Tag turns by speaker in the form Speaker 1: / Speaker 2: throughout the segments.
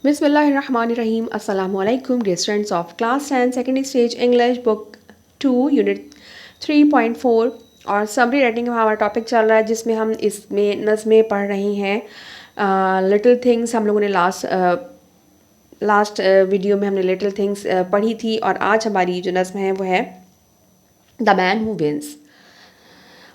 Speaker 1: بسم اللہ الرحمن الرحیم. السلام علیکم dear students of class 10 second stage English book 2 unit 3.4 اور سمری رائٹنگ کا ہمارا ٹاپک چل رہا ہے جس میں ہم اس میں نظمیں پڑھ رہی ہیں. لٹل تھنگس ہم لوگوں نے لاسٹ ویڈیو میں ہم نے لٹل تھنگس پڑھی تھی اور آج ہماری جو نظم ہے وہ ہے دا مین ہو ونس.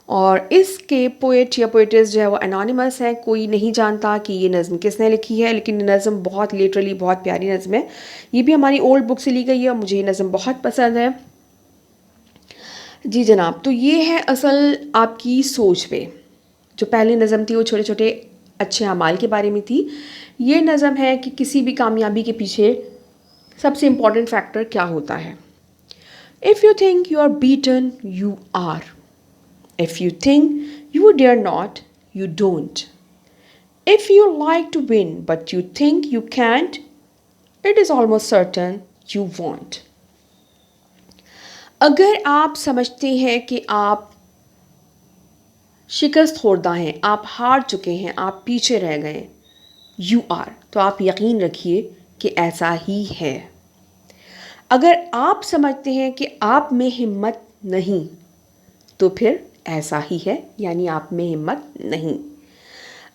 Speaker 1: اور اس کے پوئٹ یا پوئٹس جو ہے وہ انانیمس ہیں، کوئی نہیں جانتا کہ یہ نظم کس نے لکھی ہے، لیکن یہ نظم بہت لیٹرلی بہت پیاری نظم ہے. یہ بھی ہماری اولڈ بک سے لی گئی ہے اور مجھے یہ نظم بہت پسند ہے. جی جناب، تو یہ ہے اصل آپ کی سوچ پہ. جو پہلی نظم تھی وہ چھوٹے چھوٹے اچھے اعمال کے بارے میں تھی. یہ نظم ہے کہ کسی بھی کامیابی کے پیچھے سب سے امپورٹنٹ فیکٹر کیا ہوتا ہے. If you think you are beaten, you are. If you think you dare not, you don't. If you like to win but you think you can't, it is almost certain you won't. اگر آپ سمجھتے ہیں کہ آپ شکست خوردہ ہیں، آپ ہار چکے ہیں، آپ پیچھے رہ گئے، you are، تو آپ یقین رکھیے کہ ایسا ہی ہے. اگر آپ سمجھتے ہیں کہ آپ میں ہمت نہیں تو پھر ایسا ہی ہے، یعنی آپ میں ہمت نہیں.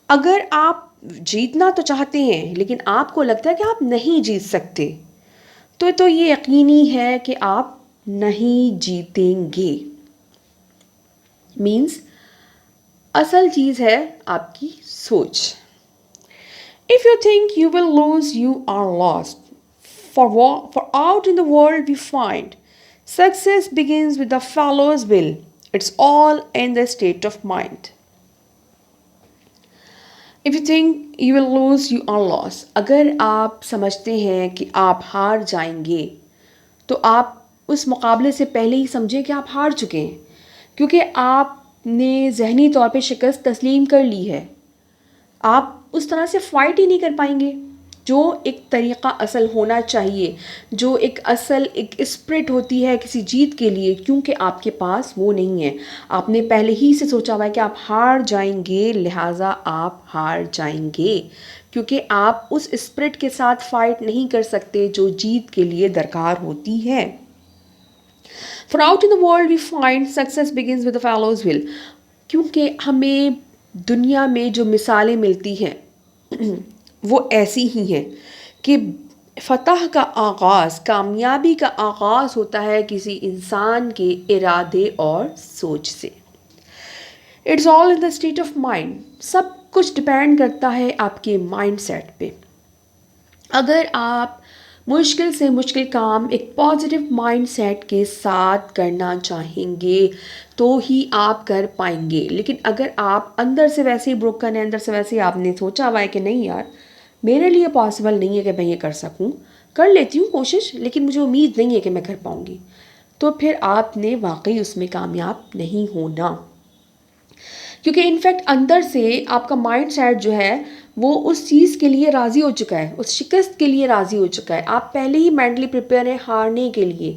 Speaker 1: اگر آپ جیتنا تو چاہتے ہیں لیکن آپ کو لگتا ہے کہ آپ نہیں جیت سکتے تو یہ یقینی ہے کہ آپ نہیں جیتیں گے. مینس اصل چیز ہے آپ کی سوچ. If you think you will lose, you are lost. For out in the world we find success begins with the fellow's will. It's all in the state of mind. If you think you will lose, you are lost. اگر آپ سمجھتے ہیں کہ آپ ہار جائیں گے تو آپ اس مقابلے سے پہلے ہی سمجھیں کہ آپ ہار چکے ہیں، کیونکہ آپ نے ذہنی طور پہ شکست تسلیم کر لی ہے. آپ اس طرح سے فائٹ ہی نہیں کر پائیں گے جو ایک طریقہ اصل ہونا چاہیے، جو ایک اصل ایک اسپرٹ ہوتی ہے کسی جیت کے لیے، کیونکہ آپ کے پاس وہ نہیں ہے. آپ نے پہلے ہی سے سوچا ہوا ہے کہ آپ ہار جائیں گے، لہٰذا آپ ہار جائیں گے، کیونکہ آپ اس اسپرٹ کے ساتھ فائٹ نہیں کر سکتے جو جیت کے لیے درکار ہوتی ہے. For out in the world we find success begins with the fellow's will. کیونکہ ہمیں دنیا میں جو مثالیں ملتی ہیں وہ ایسی ہی ہیں کہ فتح کا آغاز، کامیابی کا آغاز ہوتا ہے کسی انسان کے ارادے اور سوچ سے. It's all in the state of mind. سب کچھ ڈپینڈ کرتا ہے آپ کے مائنڈ سیٹ پہ. اگر آپ مشکل سے مشکل کام ایک پازیٹیو مائنڈ سیٹ کے ساتھ کرنا چاہیں گے تو ہی آپ کر پائیں گے. لیکن اگر آپ اندر سے ویسے ہی بروکن ہے، اندر سے ویسے ہی آپ نے سوچا ہوا ہے کہ نہیں یار میرے لیے پاسبل نہیں ہے کہ میں یہ کر سکوں، کر لیتی ہوں کوشش لیکن مجھے امید نہیں ہے کہ میں کر پاؤں گی، تو پھر آپ نے واقعی اس میں کامیاب نہیں ہونا. کیونکہ انفیکٹ اندر سے آپ کا مائنڈ سیٹ جو ہے وہ اس چیز کے لیے راضی ہو چکا ہے، اس شکست کے لیے راضی ہو چکا ہے. آپ پہلے ہی مینٹلی پریپیئر ہیں ہارنے کے لیے،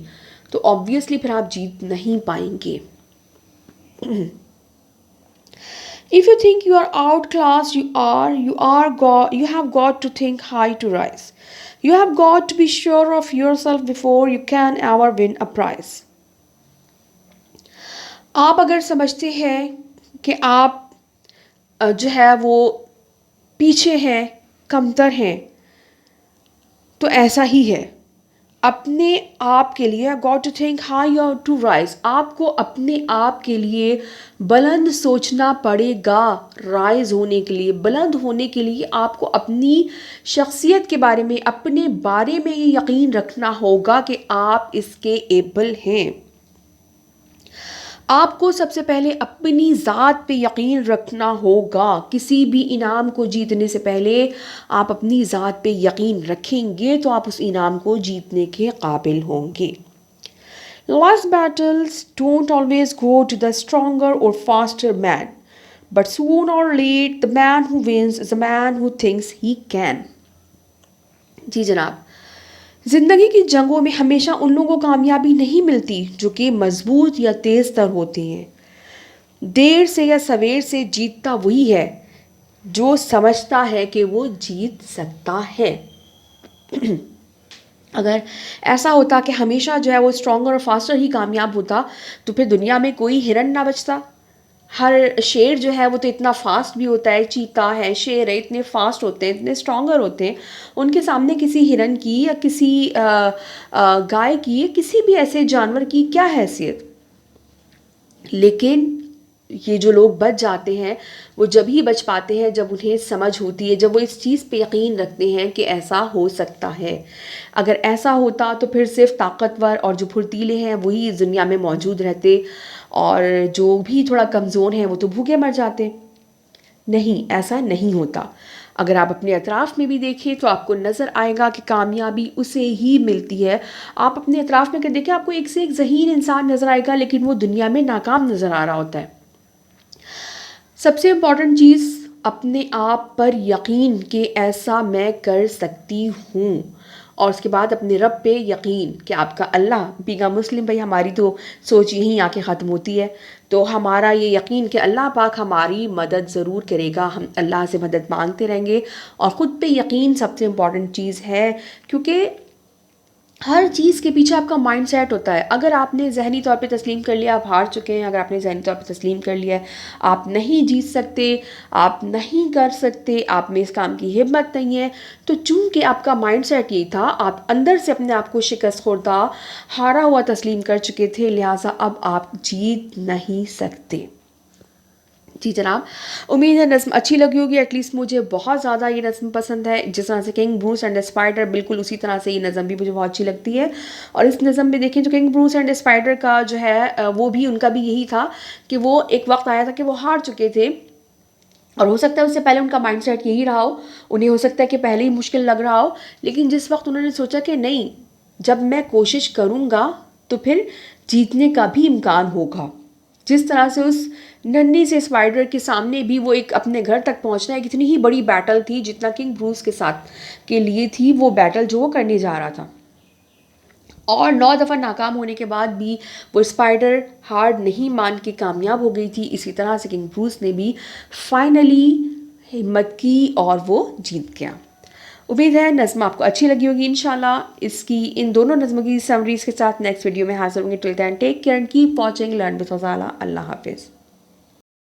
Speaker 1: تو آبویسلی پھر آپ جیت نہیں پائیں گے. If you think you are outclassed, you have got to think high to rise. You have got to be sure of yourself before you can ever win a prize. آپ اگر سمجھتے ہیں کہ آپ جو ہے وہ پیچھے ہیں، کمتر ہیں، تو ایسا ہی ہے. اپنے آپ کے لیے گاٹ ٹو تھنک ہائی اور ٹو رائز. آپ کو اپنے آپ کے لیے بلند سوچنا پڑے گا. رائز ہونے کے لیے، بلند ہونے کے لیے آپ کو اپنی شخصیت کے بارے میں، اپنے بارے میں یہ یقین رکھنا ہوگا کہ آپ اس کے ایبل ہیں. آپ کو سب سے پہلے اپنی ذات پہ یقین رکھنا ہوگا. کسی بھی انعام کو جیتنے سے پہلے آپ اپنی ذات پہ یقین رکھیں گے تو آپ اس انعام کو جیتنے کے قابل ہوں گے. Last battles don't always go to the stronger or faster man, but sooner or late the man who wins is the man who thinks he can. جی جناب، زندگی کی جنگوں میں ہمیشہ ان لوگوں کو کامیابی نہیں ملتی جو کہ مضبوط یا تیز تر ہوتے ہیں. دیر سے یا سویر سے جیتتا وہی ہے جو سمجھتا ہے کہ وہ جیت سکتا ہے. اگر ایسا ہوتا کہ ہمیشہ جو ہے وہ اسٹرانگر اور فاسٹر ہی کامیاب ہوتا تو پھر دنیا میں کوئی ہرن نہ بچتا. ہر شیر جو ہے وہ تو اتنا فاسٹ بھی ہوتا ہے، چیتا ہے، شیر ہے، اتنے فاسٹ ہوتے ہیں، اتنے اسٹرانگر ہوتے ہیں، ان کے سامنے کسی ہرن کی یا کسی گائے کی یا کسی بھی ایسے جانور کی کیا حیثیت. لیکن یہ جو لوگ بچ جاتے ہیں وہ جب ہی بچ پاتے ہیں جب انہیں سمجھ ہوتی ہے، جب وہ اس چیز پہ یقین رکھتے ہیں کہ ایسا ہو سکتا ہے. اگر ایسا ہوتا تو پھر صرف طاقتور اور جو پھرتیلے ہیں وہی اس دنیا میں موجود رہتے، اور جو بھی تھوڑا کمزور ہیں وہ تو بھوکے مر جاتے. نہیں، ایسا نہیں ہوتا. اگر آپ اپنے اطراف میں بھی دیکھیں تو آپ کو نظر آئے گا کہ کامیابی اسے ہی ملتی ہے. آپ اپنے اطراف میں اگر دیکھیں آپ کو ایک سے ایک ذہین انسان نظر آئے گا لیکن وہ دنیا میں ناکام نظر آ رہا ہوتا ہے. سب سے امپورٹنٹ چیز اپنے آپ پر یقین کہ ایسا میں کر سکتی ہوں، اور اس کے بعد اپنے رب پہ یقین کہ آپ کا اللہ. بیگا مسلم بھائی ہماری تو سوچ یہیں آ کے ختم ہوتی ہے. تو ہمارا یہ یقین کہ اللہ پاک ہماری مدد ضرور کرے گا، ہم اللہ سے مدد مانگتے رہیں گے. اور خود پہ یقین سب سے امپورٹنٹ چیز ہے، کیونکہ ہر چیز کے پیچھے آپ کا مائنڈ سیٹ ہوتا ہے. اگر آپ نے ذہنی طور پہ تسلیم کر لیا آپ ہار چکے ہیں. اگر آپ نے ذہنی طور پہ تسلیم کر لیا ہے آپ نہیں جیت سکتے، آپ نہیں کر سکتے، آپ میں اس کام کی ہمت نہیں ہے، تو چونکہ آپ کا مائنڈ سیٹ یہی تھا، آپ اندر سے اپنے آپ کو شکست خوردہ ہارا ہوا تسلیم کر چکے تھے، لہٰذا اب آپ جیت نہیں سکتے. جی جناب، امید ہے نظم اچھی لگی ہوگی. ایٹ لیسٹ مجھے بہت زیادہ یہ نظم پسند ہے. جس طرح سے کنگ بروس اینڈ اسپائڈر، بالکل اسی طرح سے یہ نظم بھی مجھے بہت اچھی لگتی ہے. اور اس نظم میں دیکھیں جو کنگ بروس اینڈ اسپائڈر کا جو ہے وہ بھی ان کا بھی یہی تھا کہ وہ ایک وقت آیا تھا کہ وہ ہار چکے تھے، اور ہو سکتا ہے اس سے پہلے ان کا مائنڈ سیٹ یہی رہا ہو، انہیں ہو سکتا ہے کہ پہلے ہی مشکل لگ رہا ہو، لیکن جس وقت انہوں نے سوچا کہ نہیں، جب میں کوشش کروں گا تو پھر جیتنے کا بھی امکان ہوگا. جس طرح سے اس ننھے سے اسپائڈر کے سامنے بھی وہ ایک اپنے گھر تک پہنچنا ایک اتنی ہی بڑی بیٹل تھی جتنا کنگ بروس کے ساتھ کے لیے تھی وہ بیٹل جو وہ کرنے جا رہا تھا. اور 9 دفعہ ناکام ہونے کے بعد بھی وہ اسپائڈر ہار نہیں مان کے کامیاب ہو گئی تھی. اسی طرح سے کنگ بروس نے بھی فائنلی ہمت کی اور وہ جیت گیا. امید ہے نظم آپ کو اچھی لگی ہوگی. انشاءاللہ اس کی ان دونوں نظموں کی سمریز کے ساتھ نیکسٹ ویڈیو میں حاضر ہوں گے. Till then take care and keep watching learn with Ghazala. اللہ حافظ.